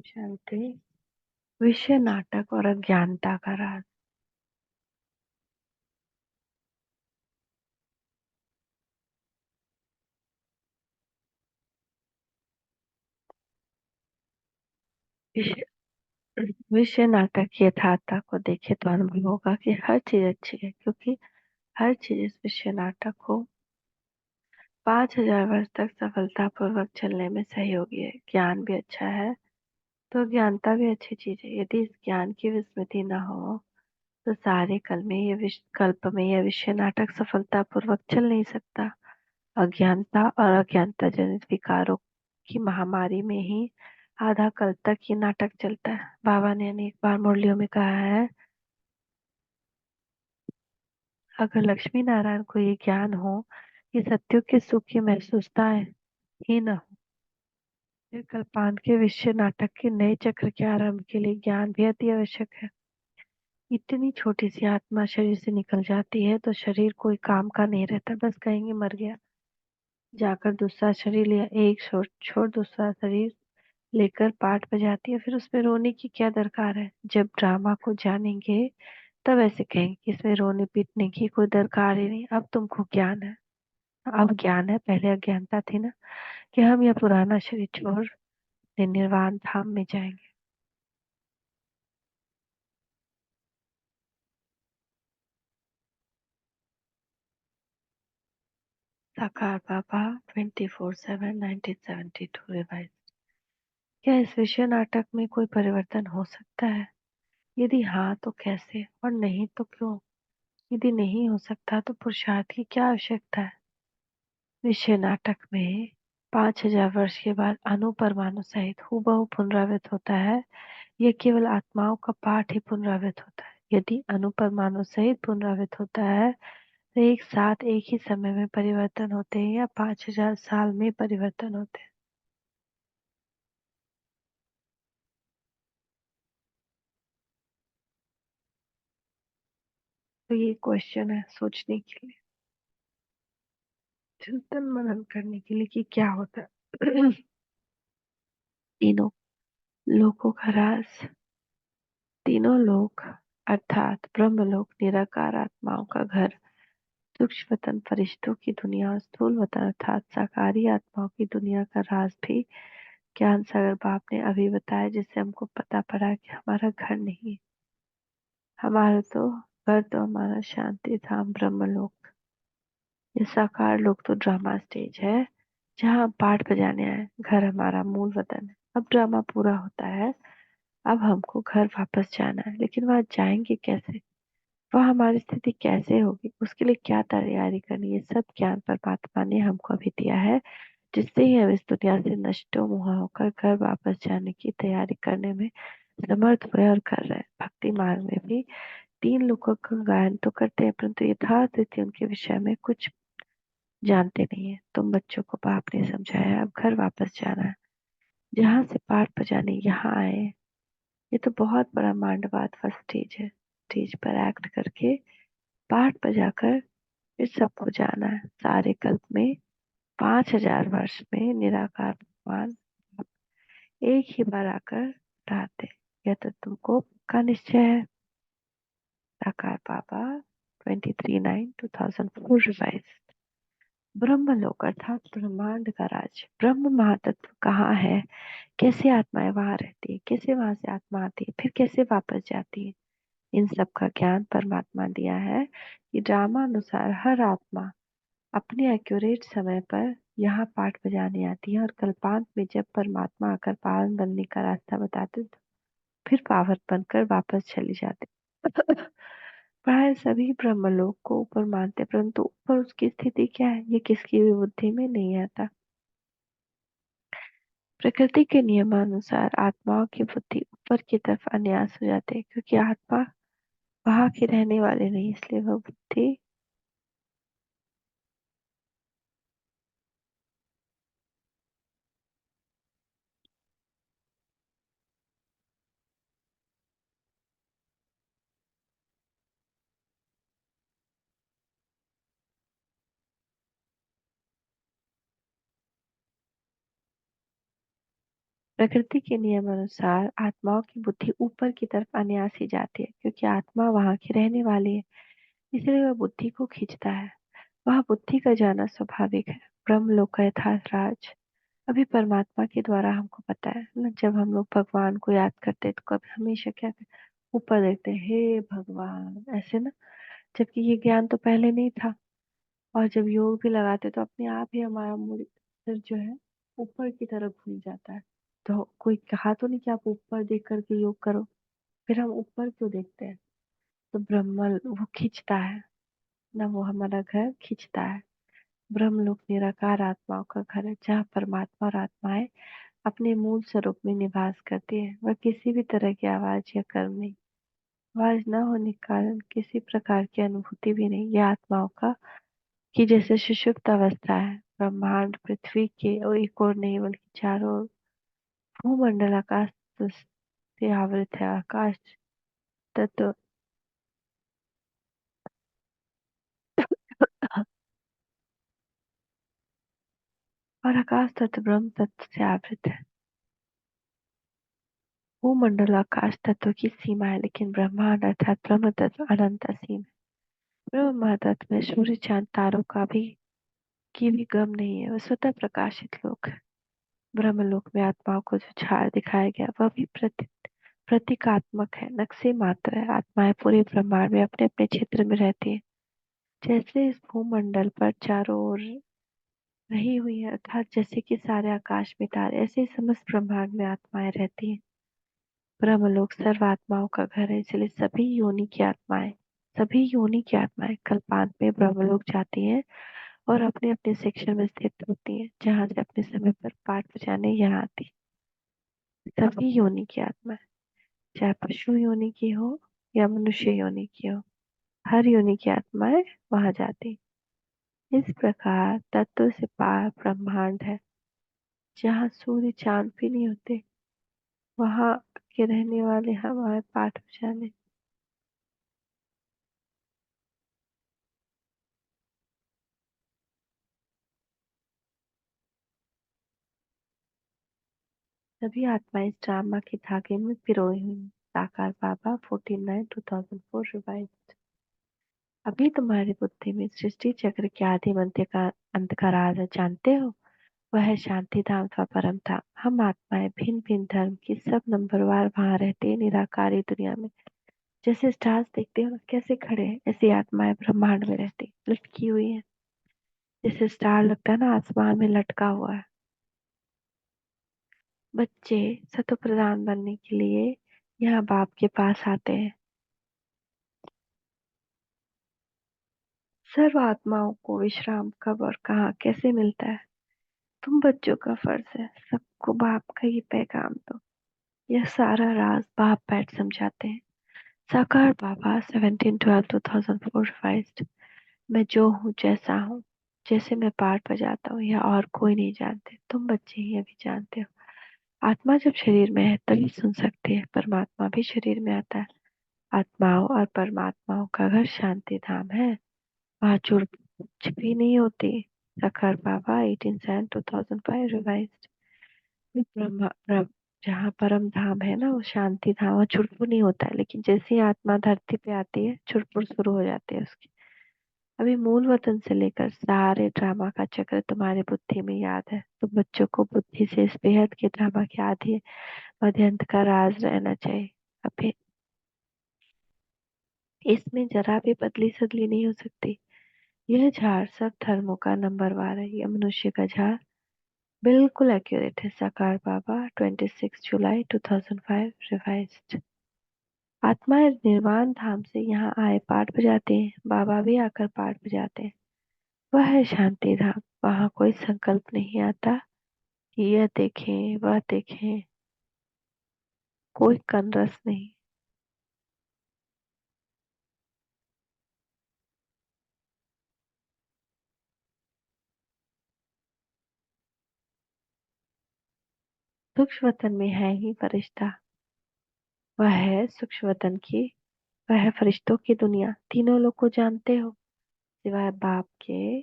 शांति। विषय नाटक और अज्ञानता का राज। विषय विषय नाटक की यथार्थता को देखे तो अनुभव होगा कि हर चीज अच्छी है, क्योंकि हर चीज इस विषय नाटक को 5,000 वर्ष तक सफलतापूर्वक चलने में सहयोगी है। ज्ञान भी अच्छा है तो अज्ञानता भी अच्छी चीज है। यदि इस ज्ञान की विस्मृति न हो तो सारे कल्प में यह विषय नाटक सफलतापूर्वक चल नहीं सकता। अज्ञानता और अज्ञानता जनित विकारों की महामारी में ही आधा कल्प तक ये नाटक चलता है। बाबा ने अनेक बार मुरलियों में कहा है, अगर लक्ष्मी नारायण को ये ज्ञान हो कि सत्युग के सुख की महसूसताएं ही न हो, फिर कल्पांत के विषय नाटक के नए चक्र के आरंभ के लिए ज्ञान भी अति आवश्यक है। इतनी छोटी सी आत्मा शरीर से निकल जाती है तो शरीर कोई काम का नहीं रहता, बस कहेंगे मर गया। जाकर दूसरा शरीर लिया, एक छोड़ दूसरा शरीर लेकर पाठ बजाती है, फिर उसमें रोने की क्या दरकार है। जब ड्रामा को जानेंगे तब ऐसे कहेंगे कि इसमें रोने पीटने की कोई दरकार ही नहीं। अब तुमको ज्ञान है, अब ज्ञान है, पहले अज्ञानता थी ना कि हम यह पुराना शरीर छोड़ निर्वाण धाम में जाएंगे। साकार बाबा 24/7 1972 रिवाइज। क्या इस विषय नाटक में कोई परिवर्तन हो सकता है? यदि हाँ तो कैसे, और नहीं तो क्यों? यदि नहीं हो सकता तो पुरुषार्थ की क्या आवश्यकता है? विषय नाटक में 5,000 वर्ष के बाद अणु परमाणु सहित हूबहू पुनरावृत्त होता है। यह केवल आत्माओं का पाठ ही पुनरावृत्त होता है। यदि अणु परमाणु सहित पुनरावृत्त होता है तो एक साथ एक ही समय में परिवर्तन होते हैं या 5,000 साल में परिवर्तन होते हैं? तो ये क्वेश्चन है सोचने के लिए, चिंतन मनन करने के लिए कि क्या होता है। तीनों लोकों का राज। तीनों लोक अर्थात ब्रह्मलोक निराकार आत्माओं का घर, सूक्ष्म वतन फरिश्तों की दुनिया और स्थूल वतन अर्थात साकारी आत्माओं की दुनिया का राज भी ज्ञान सागर बाप ने अभी बताया, जिससे हमको पता पड़ा कि हमारा घर नहीं है। हमारा तो घर तो हमारा शांति धाम ब्रह्मलोक। ये साकार लोक तो ड्रामा स्टेज है जहाँ हम पाठ बजाने आए। घर हमारा मूल वतन है। अब ड्रामा पूरा होता है, अब हमको घर वापस जाना है, लेकिन वहां जाएंगे कैसे? वह हमारी स्थिति कैसे होगी, उसके लिए क्या तैयारी करनी है, सब ज्ञान परमात्मा ने हमको अभी दिया है, जिससे ही हम इस दुनिया से नष्टो मुहा होकर घर वापस जाने की तैयारी करने में समर्थ हुए और कर रहे हैं। भक्ति मार्ग में भी 3 लोगों का गायन तो करते हैं, परंतु यथार्थ स्थिति उनके विषय में कुछ जानते नहीं है। तुम बच्चों को बाप ने समझाया, अब घर वापस जाना है। जहाँ से पाठ बजाने यहाँ आए, ये तो बहुत बड़ा मांडवात का स्टेज है। स्टेज पर एक्ट करके पाठ बजाकर फिर सबको जाना है। सारे कल्प में 5,000 वर्ष में निराकार भगवान एक ही बार आकर रहते। यह तो तुमको पक्का निश्चय है। साकार बाबा 23/9/2004 रिवाइज। ब्रह्मलोक अर्थात ब्रह्मांड का राज। ब्रह्म महातत्व कहाँ है? कैसे आत्माएं वहां रहती है? कैसे वहां से आत्मा आती है, फिर कैसे वापस जाती है? इन सब का ज्ञान परमात्मा दिया है कि ड्रामा अनुसार हर आत्मा अपने एक्यूरेट समय पर यहाँ पाठ बजाने आती है, और कल्पांत में जब परमात्मा आकर पावन बनने का रास्ता बताते तो फिर पावन बनकर वापस चली जाते। प्राय सभी ब्रह्मलोक को ऊपर मानते, परंतु ऊपर उसकी स्थिति क्या है ये किसकी भी बुद्धि में नहीं आता। प्रकृति के नियमानुसार आत्माओं की बुद्धि ऊपर की तरफ अन्यास हो जाती है, क्योंकि आत्मा वहां के रहने वाले नहीं, इसलिए वह बुद्धि प्रकृति के नियम अनुसार आत्माओं की बुद्धि ऊपर की तरफ अनायास ही जाती है, क्योंकि आत्मा वहां की रहने वाली है, इसलिए वह बुद्धि को खींचता है। वह बुद्धि का जाना स्वाभाविक है। ब्रह्मलोक का यथार्थ राज अभी परमात्मा के द्वारा हमको पता है ना। जब हम लोग भगवान को याद करते हैं तो कभी हमेशा क्या करते हैं? ऊपर देखते हैं, हे भगवान, ऐसे ना। जबकि ये ज्ञान तो पहले नहीं था। और जब योग भी लगाते तो अपने आप ही हमारा मूड सिर जो है ऊपर की तरफ घूम जाता है। तो कोई कहा तो नहीं कि आप ऊपर देख करके योग करो, फिर हम ऊपर क्यों देखते हैं? तो ब्रह्म वो खींचता है ना, वो हमारा घर खींचता है। ब्रह्मलोक निराकार आत्माओं का घर है, जहाँ परमात्मा और आत्माएं अपने मूल स्वरूप में निवास करती है। वह किसी भी तरह की आवाज या कर्म नहीं, आवाज न होने के कारण किसी प्रकार की अनुभूति भी नहीं। यह आत्माओं का कि जैसे सुषुप्त अवस्था है। ब्रह्मांड पृथ्वी के और एक और नहीं बल्कि चारों ओर भूमंडल आकाश से आवृत है। आकाश तत्व और आकाश तत्व ब्रह्म तत्व से आवृत है। भूमंडल आकाश तत्व की सीमा है, लेकिन ब्रह्मांड अर्थात ब्रह्म तत्व अनंत असीम है। ब्रह्म तत्व में सूर्य चांद तारों का भी की भी गम नहीं है, वह स्वतः प्रकाशित लोक है। ब्रह्मलोक में आत्माओं को जो झाड़ दिखाया गया वह भी प्रतीकात्मक है, नक्शे मात्र है। आत्माएं पूरे ब्रह्मांड में अपने अपने क्षेत्र में रहती है। जैसे इस भूमंडल पर चारों ओर रही हुई है, अर्थात जैसे कि सारे आकाश में तारे, ऐसे ही समस्त ब्रह्मांड में आत्माएं रहती हैं। ब्रह्मलोक सर्व आत्माओं का घर है, इसलिए सभी योनि की आत्माएं कल्पांत में ब्रह्मलोक जाती हैं और अपने अपने सेक्शन में स्थित होती हैं, जहाँ से अपने समय पर पाठ बजाने यहाँ आती हैं। सभी योनि की आत्माएं, चाहे पशु योनि की हो या मनुष्य योनि की हो, हर योनि की आत्माएं वहां जाती। इस प्रकार तत्व से पार ब्रह्मांड है, जहाँ सूर्य चांद भी नहीं होते, वहां के रहने वाले हमारे पाठ बजाने। सभी आत्माएं इस ड्रामा के धागे में पिरोई हुई हैं। साकार बाबा 49 2004 रिवाइज। अभी तुम्हारी बुद्धि में सृष्टि चक्र के आदि अंत का राज है, जानते हो? वह है शांति धाम अथवा परम धाम। हम आत्माएं भिन्न भिन्न धर्म की सब नंबरवार वहां रहते हैं, निराकारी दुनिया में। जैसे स्टार्स देखते हो ना कैसे खड़े हैं, ऐसी आत्माएं ब्रह्मांड में रहती लटकी हुई है। जैसे स्टार लगता है ना आसमान में लटका हुआ है। बच्चे सतो प्रधान बनने के लिए यहाँ बाप के पास आते हैं। सर्व आत्माओं को विश्राम कब और कहाँ कैसे मिलता है, तुम बच्चों का फर्ज है सबको बाप का ये पैगाम दो। यह सारा राज बाप बैठ समझाते हैं। साकार बाबा 17/12/2004 रिवाइज्ड। मैं जो हूँ जैसा हूँ, जैसे मैं पाठ बजाता हूँ यह और कोई नहीं जानते, तुम बच्चे ही अभी जानते हो। आत्मा जब शरीर में है तभी सुन सकती है, परमात्मा भी शरीर में आता है। आत्माओं और परमात्माओं का घर शांति धाम है, वहाँ चूड़ कुछ भी नहीं होती। सखर बाबा 18/7/2005 रिवाइज्ड। जहाँ परम धाम है ना वो शांति धाम, वहाँ छुड़पू नहीं होता है, लेकिन जैसे ही आत्मा धरती पे आती है छुड़पुर शुरू हो जाती है उसकी। अभी मूल वतन से लेकर सारे ड्रामा का चक्र तुम्हारे बुद्धि में याद है। तो बच्चों को बुद्धि से इस बेहद के ड्रामा के आदि मध्य अंत का राज रहना चाहिए। अभी इसमें जरा भी बदली सदली नहीं हो सकती। यह झाड़ सब धर्मों का नंबरवार है। यह मनुष्य का झाड़ बिल्कुल एक्यूरेट है। साकार बाबा 26 जुलाई 2005 रिवाइज्ड। आत्माएं निर्वाण धाम से यहाँ आए पाठ बजाते हैं, बाबा भी आकर पाठ बजाते हैं। वह है शांति धाम, वहाँ कोई संकल्प नहीं आता कि यह देखें वह देखें, कोई कनरस नहीं। सूक्ष्म वतन में है ही फरिश्ता, वह है सूक्ष्म वतन की, वह है फरिश्तों की दुनिया। तीनों लोग को जानते हो, सिवाय बाप के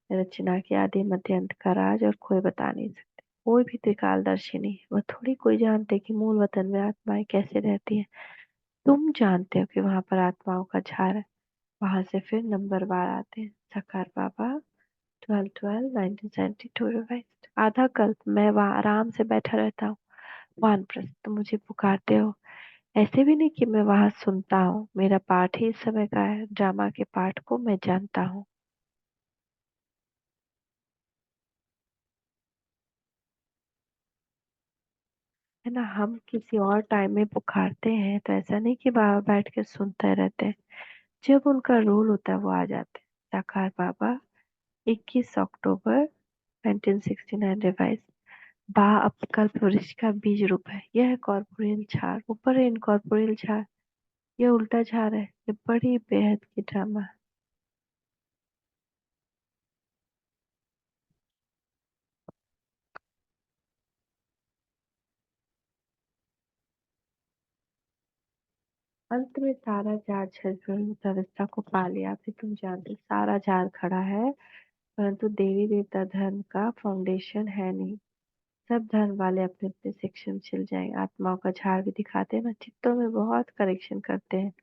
रचना के आदि मध्य अंत का राज और कोई बता नहीं सकते। कोई भी त्रिकालदर्शिनी, वह थोड़ी कोई जानते कि मूल वतन में आत्माएं कैसे रहती हैं। तुम जानते हो कि वहां पर आत्माओं का झार है। वहां से फिर नंबरवार आते हैं। सकार बाबा 12/12/1972 रिवाइज्ड। आधा कल्प मैं वहां आराम से बैठा रहता हूँ। वानप्रस्थ, तुम मुझे पुकारते हो। ऐसे भी नहीं कि मैं वहां सुनता हूँ, मेरा पाठ ही इस समय का है। ड्रामा के पाठ को मैं जानता हूँ। है ना, हम किसी और टाइम में पुकारते हैं तो ऐसा नहीं कि बाबा बैठ के सुनते रहते हैं। जब उनका रोल होता है वो आ जाते हैं। साकार बाबा 21 अक्टूबर 1969 रिवाइज। बा अपकल्प वृक्ष का बीज रूप है। यह है कॉर्पोरियल झाड़, ऊपर है इनकॉर्पोरियल झाड़। यह उल्टा झाड़ है। ये बड़ी बेहद की ड्रामा है। अंत में सारा झाड़ छजबूर अवस्था को पा लिया। अभी तुम जानते सारा झाड़ खड़ा है, परंतु देवी देवता धर्म का फाउंडेशन है नहीं। सब धर्म वाले अपने अपने सेक्शन में चल जाएंगे। आत्माओं का झाड़ भी दिखाते हैं ना, चित्तों में बहुत करेक्शन करते हैं,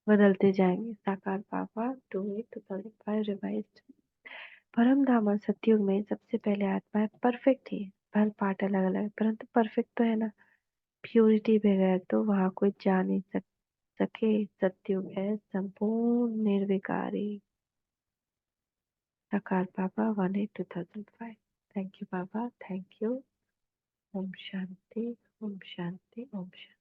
बदलते जाएंगे। साकार बाबा 2/8/2005 रिवाइज्ड। परम धाम और सतयुग में सबसे पहले आत्मा परफेक्ट थी। फल पाठ अलग अलग है, परंतु परफेक्ट तो है ना। प्योरिटी बगैर तो वहां कोई जा नहीं सके। सतयुग है संपूर्ण निर्विकारी। साकार बाबा 1/8/2005। Thank you Baba, thank you. ओम शांति, ओम शांति, ओम शांति।